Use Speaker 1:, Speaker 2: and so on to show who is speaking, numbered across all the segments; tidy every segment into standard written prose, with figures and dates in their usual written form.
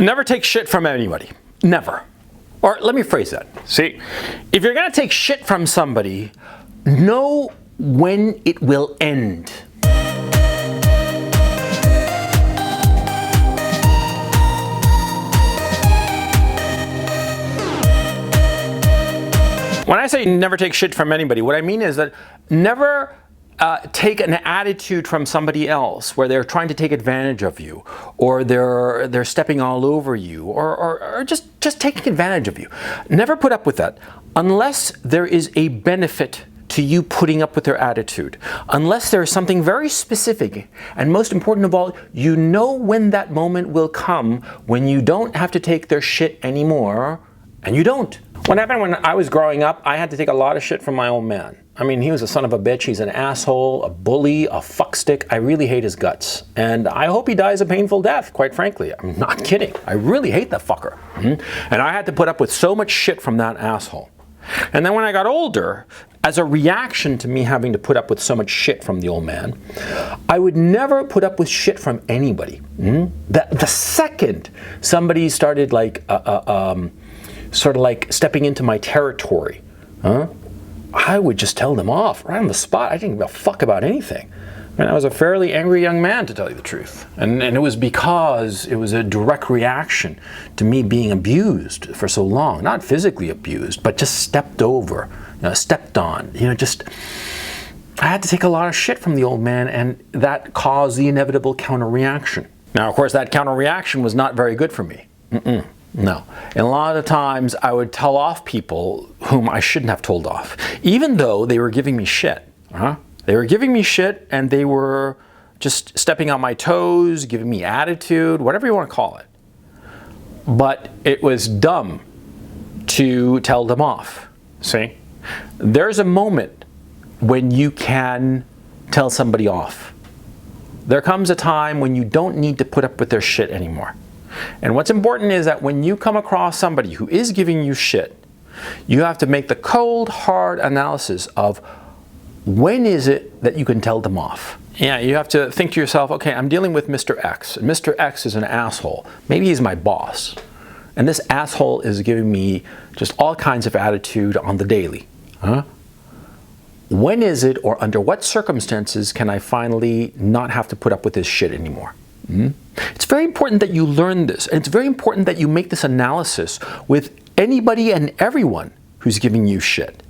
Speaker 1: Never take shit from anybody. Never. Or let me phrase that. See, if you're going to take shit from somebody, know when it will end. When I say never take shit from anybody, what I mean is that never take an attitude from somebody else where they're trying to take advantage of you, or they're stepping all over you, or just taking advantage of you. Never put up with that unless there is a benefit to you putting up with their attitude. Unless there is something very specific, and most important of all, you know when that moment will come when you don't have to take their shit anymore, and you don't. What happened when I was growing up, I had to take a lot of shit from my old man. I mean, he was a son of a bitch. He's an asshole, a bully, a fuckstick. I really hate his guts. And I hope he dies a painful death, quite frankly. I'm not kidding. I really hate that fucker. And I had to put up with so much shit from that asshole. And then when I got older, as a reaction to me having to put up with so much shit from the old man, I would never put up with shit from anybody. The second somebody started like sort of like stepping into my territory, I would just tell them off right on the spot. I didn't give a fuck about anything. And I was a fairly angry young man, to tell you the truth. And it was because it was a direct reaction to me being abused for so long. Not physically abused, but just stepped over, stepped on. Just I had to take a lot of shit from the old man, and that caused the inevitable counter-reaction. Now, of course, that counter-reaction was not very good for me. No. And a lot of times I would tell off people whom I shouldn't have told off, even though they were giving me shit. They were giving me shit, and they were just stepping on my toes, giving me attitude, whatever you want to call it. But it was dumb to tell them off. See? There's a moment when you can tell somebody off. There comes a time when you don't need to put up with their shit anymore. And what's important is that when you come across somebody who is giving you shit, you have to make the cold, hard analysis of when is it that you can tell them off. Yeah, you have to think to yourself, okay, I'm dealing with Mr. X, and Mr. X is an asshole. Maybe he's my boss. And this asshole is giving me just all kinds of attitude on the daily. When is it, or under what circumstances, can I finally not have to put up with this shit anymore? It's very important that you learn this, and it's very important that you make this analysis with anybody and everyone who's giving you shit.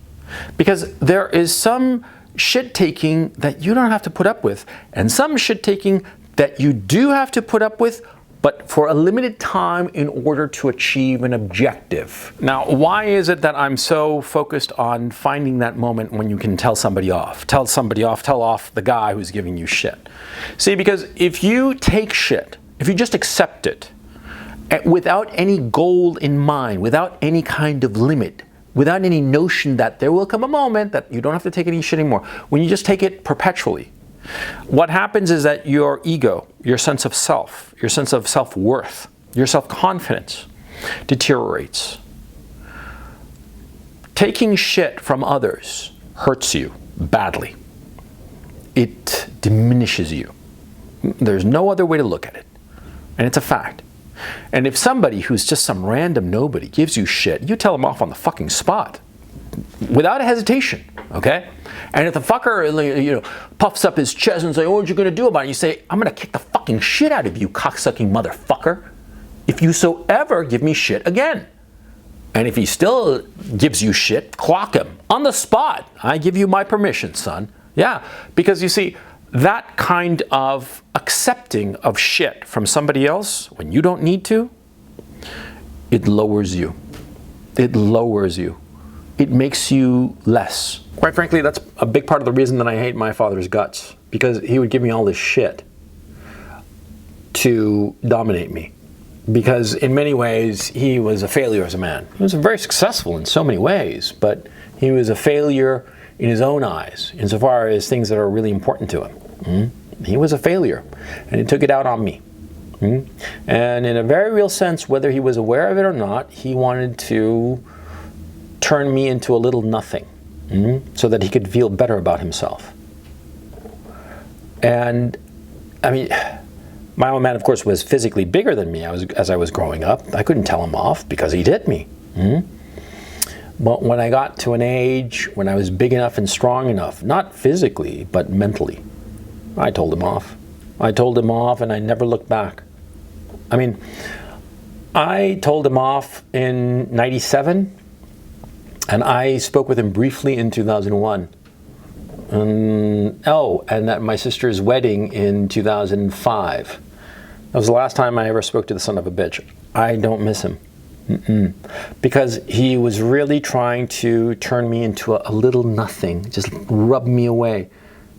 Speaker 1: Because there is some shit taking that you don't have to put up with, and some shit taking that you do have to put up with, but for a limited time in order to achieve an objective. Now, why is it that I'm so focused on finding that moment when you can tell somebody off? Tell somebody off, tell off the guy who's giving you shit. See, because if you take shit, if you just accept it, without any goal in mind, without any kind of limit, without any notion that there will come a moment that you don't have to take any shit anymore, when you just take it perpetually, what happens is that your ego, your sense of self, your sense of self-worth, your self-confidence deteriorates. Taking shit from others hurts you badly. It diminishes you. There's no other way to look at it. And it's a fact. And if somebody who's just some random nobody gives you shit, you tell them off on the fucking spot. Without a hesitation, okay? And if the fucker, puffs up his chest and says, "Oh, what are you gonna do about it?" You say, "I'm gonna kick the fucking shit out of you, cocksucking motherfucker, if you so ever give me shit again." And if he still gives you shit, clock him on the spot. I give you my permission, son. Yeah, because you see, that kind of accepting of shit from somebody else when you don't need to, it lowers you. It lowers you. It makes you less. Quite frankly, that's a big part of the reason that I hate my father's guts, because he would give me all this shit to dominate me. Because in many ways, he was a failure as a man. He was very successful in so many ways, but he was a failure in his own eyes, insofar as things that are really important to him. He was a failure, and he took it out on me. And in a very real sense, whether he was aware of it or not, he wanted to turn me into a little nothing, so that he could feel better about himself. And I mean, My old man, of course, was physically bigger than me as I was growing up. I couldn't tell him off because he'd hit me. But when I got to an age when I was big enough and strong enough, not physically, but mentally, I told him off. I told him off and I never looked back. I mean, I told him off in 97 and I spoke with him briefly in 2001. And at my sister's wedding in 2005. That was the last time I ever spoke to the son of a bitch. I don't miss him. Because he was really trying to turn me into a little nothing, just rub me away.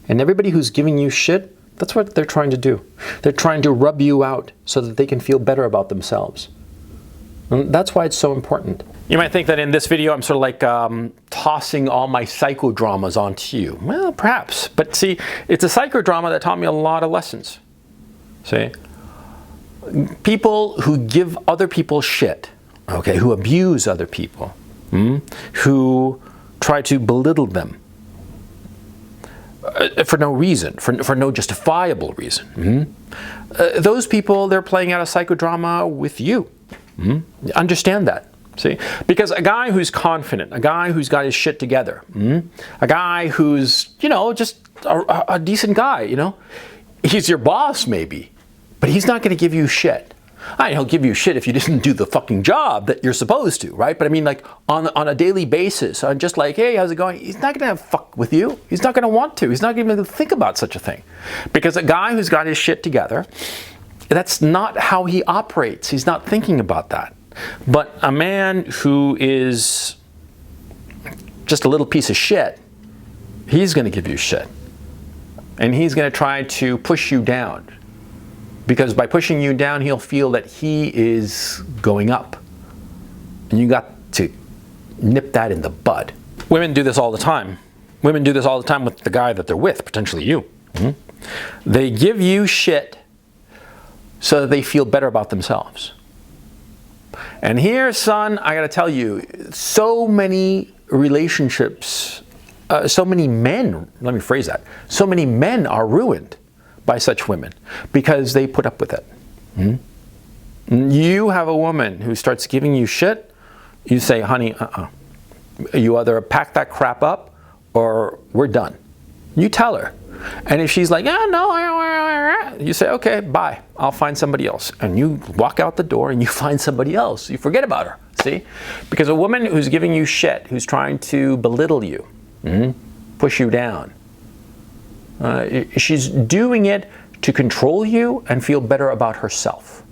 Speaker 1: And everybody who's giving you shit, that's what they're trying to do. They're trying to rub you out so that they can feel better about themselves. And that's why it's so important. You might think that in this video I'm sort of like tossing all my psychodramas onto you. Well, perhaps. But see, it's a psychodrama that taught me a lot of lessons. See? People who give other people shit, okay, who abuse other people, who try to belittle them for no reason, for no justifiable reason. Those people, they're playing out a psychodrama with you. Understand that. See? Because a guy who's confident, a guy who's got his shit together, a guy who's, just a decent guy, he's your boss maybe, but he's not going to give you shit. He'll give you shit if you didn't do the fucking job that you're supposed to, right? But I mean, like on a daily basis, on just like, hey, how's it going? He's not going to fuck with you. He's not going to want to. He's not even going to think about such a thing. Because a guy who's got his shit together, that's not how he operates. He's not thinking about that. But a man who is just a little piece of shit, he's going to give you shit. And he's going to try to push you down. Because by pushing you down, he'll feel that he is going up. And you got to nip that in the bud. Women do this all the time. Women do this all the time with the guy that they're with, potentially you. They give you shit so that they feel better about themselves. And here, son, I gotta tell you, so many relationships, so many men, let me phrase that, so many men are ruined by such women because they put up with it. You have a woman who starts giving you shit, you say, honey, you either pack that crap up or we're done. You tell her. And if she's like, no, you say, okay, bye, I'll find somebody else. And you walk out the door and you find somebody else. You forget about her, see? Because a woman who's giving you shit, who's trying to belittle you, push you down, she's doing it to control you and feel better about herself.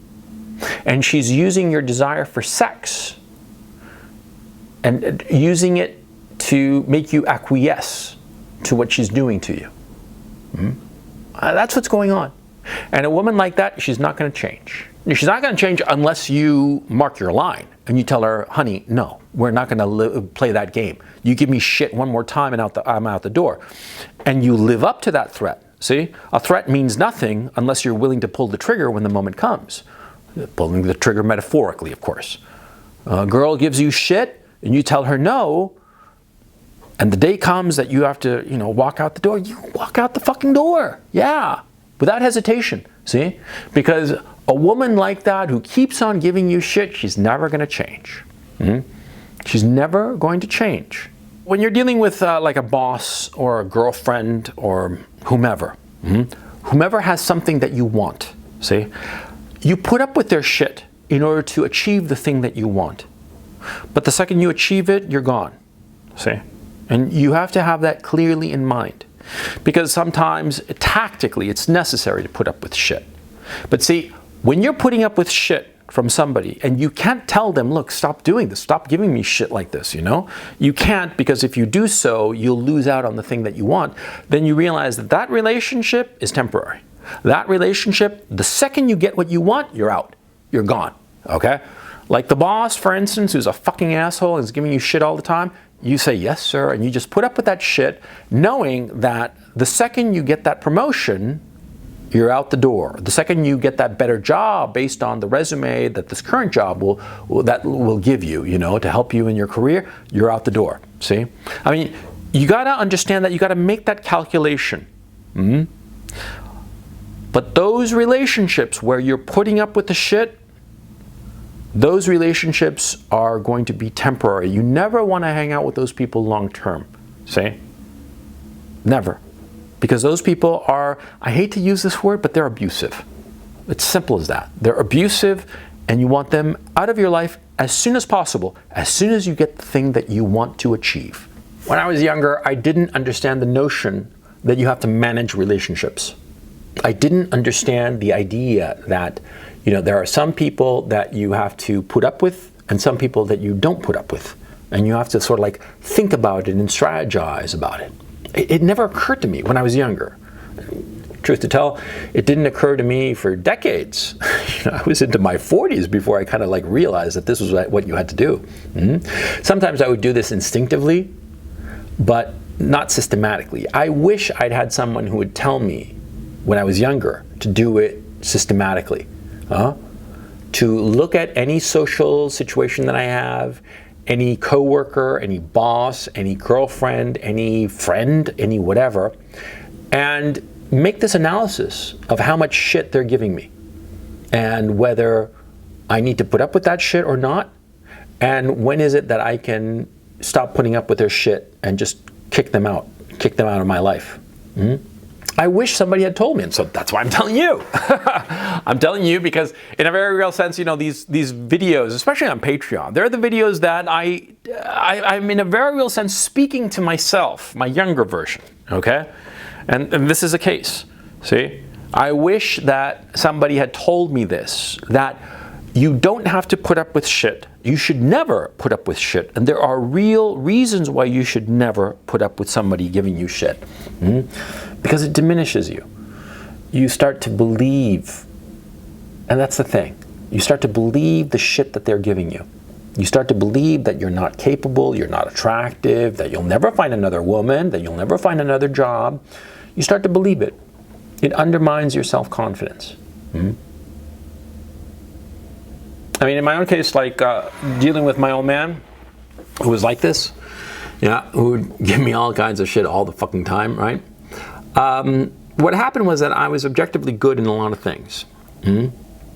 Speaker 1: And she's using your desire for sex and using it to make you acquiesce to what she's doing to you. That's what's going on. And a woman like that, she's not going to change. She's not going to change unless you mark your line and you tell her, honey, no, we're not going to play that game. You give me shit one more time and I'm out the door. And you live up to that threat. See? A threat means nothing unless you're willing to pull the trigger when the moment comes. Pulling the trigger metaphorically, of course. A girl gives you shit and you tell her no, and the day comes that you have to, walk out the door, you walk out the fucking door. Yeah. Without hesitation. See? Because a woman like that who keeps on giving you shit, she's never going to change. She's never going to change. When you're dealing with like a boss or a girlfriend or whomever, whomever has something that you want, see? You put up with their shit in order to achieve the thing that you want. But the second you achieve it, you're gone. See? And you have to have that clearly in mind. Because sometimes, tactically, it's necessary to put up with shit. But see, when you're putting up with shit from somebody, and you can't tell them, look, stop doing this, stop giving me shit like this, You can't, because if you do so, you'll lose out on the thing that you want. Then you realize that that relationship is temporary. That relationship, the second you get what you want, you're out. You're gone, okay? Like the boss, for instance, who's a fucking asshole and is giving you shit all the time, you say, yes, sir, and you just put up with that shit, knowing that the second you get that promotion, you're out the door. The second you get that better job based on the resume that this current job will give you, to help you in your career, you're out the door, see? I mean, you gotta understand that, you gotta make that calculation. But those relationships where you're putting up with the shit, those relationships are going to be temporary. You never want to hang out with those people long term. See? Never. Because those people are, I hate to use this word, but they're abusive. It's simple as that. They're abusive, and you want them out of your life as soon as possible, as soon as you get the thing that you want to achieve. When I was younger, I didn't understand the notion that you have to manage relationships. I didn't understand the idea that, there are some people that you have to put up with and some people that you don't put up with. And you have to sort of like think about it and strategize about it. It never occurred to me when I was younger. Truth to tell, it didn't occur to me for decades. I was into my 40s before I kind of like realized that this was what you had to do. Sometimes I would do this instinctively, but not systematically. I wish I'd had someone who would tell me when I was younger to do it systematically. To look at any social situation that I have, any coworker, any boss, any girlfriend, any friend, any whatever, and make this analysis of how much shit they're giving me and whether I need to put up with that shit or not, and when is it that I can stop putting up with their shit and just kick them out of my life. I wish somebody had told me, and so that's why I'm telling you. I'm telling you because in a very real sense, these videos, especially on Patreon, they're the videos that I'm in a very real sense speaking to myself, my younger version, okay? And this is a case, see? I wish that somebody had told me this, that you don't have to put up with shit. You should never put up with shit. And there are real reasons why you should never put up with somebody giving you shit. Because it diminishes you. You start to believe, and that's the thing, you start to believe the shit that they're giving you. You start to believe that you're not capable, you're not attractive, that you'll never find another woman, that you'll never find another job. You start to believe it. It undermines your self-confidence. I mean, in my own case, like dealing with my old man, who was like this, who would give me all kinds of shit all the fucking time, right? What happened was that I was objectively good in a lot of things,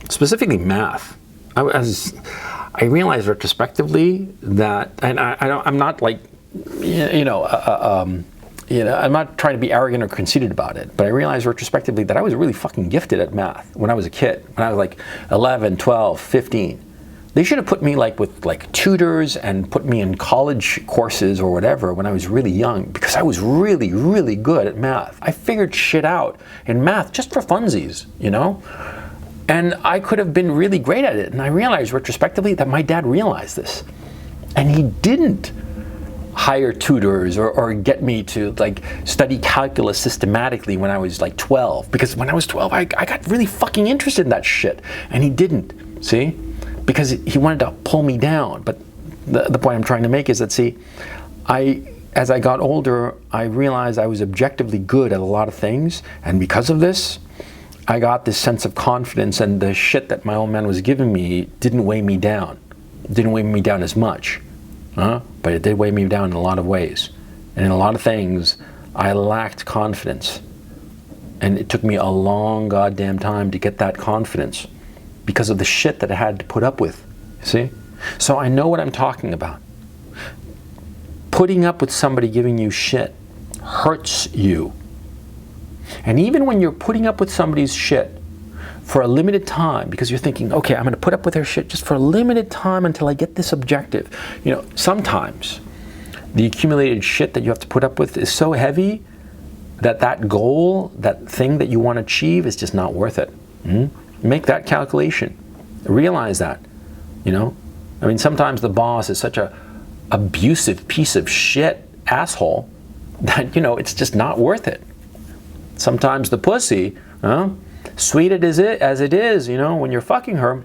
Speaker 1: specifically math. I realized retrospectively that, and I'm not like, I'm not trying to be arrogant or conceited about it, but I realized retrospectively that I was really fucking gifted at math when I was a kid, when I was like 11, 12, 15. They should have put me with tutors and put me in college courses or whatever when I was really young, because I was really, really good at math. I figured shit out in math just for funsies, And I could have been really great at it. And I realized retrospectively that my dad realized this. And he didn't hire tutors or get me to study calculus systematically when I was 12. Because when I was 12, I got really fucking interested in that shit. And he didn't, see? Because he wanted to pull me down. But the point I'm trying to make is that, see, as I got older, I realized I was objectively good at a lot of things. And because of this, I got this sense of confidence, and the shit that my old man was giving me didn't weigh me down. It didn't weigh me down as much. But it did weigh me down in a lot of ways. And in a lot of things, I lacked confidence. And it took me a long goddamn time to get that confidence because of the shit that I had to put up with, see? So I know what I'm talking about. Putting up with somebody giving you shit hurts you. And even when you're putting up with somebody's shit for a limited time, because you're thinking, okay, I'm going to put up with their shit just for a limited time until I get this objective. Sometimes the accumulated shit that you have to put up with is so heavy that goal, that thing that you want to achieve is just not worth it. Make that calculation. Realize that, I mean, sometimes the boss is such a abusive piece of shit asshole that, it's just not worth it. Sometimes the pussy, sweet as it is, when you're fucking her,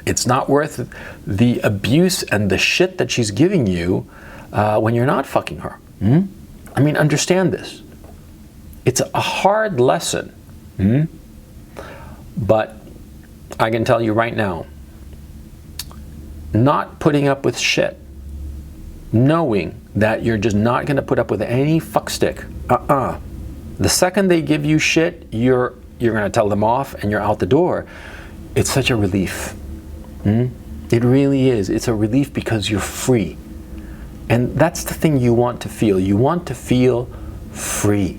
Speaker 1: it's not worth the abuse and the shit that she's giving you when you're not fucking her. I mean, understand this. It's a hard lesson. But I can tell you right now, not putting up with shit, knowing that you're just not going to put up with any fuckstick. The second they give you shit, you're you're going to tell them off and you're out the door. It's such a relief. It really is. It's a relief because you're free. And that's the thing you want to feel. You want to feel free.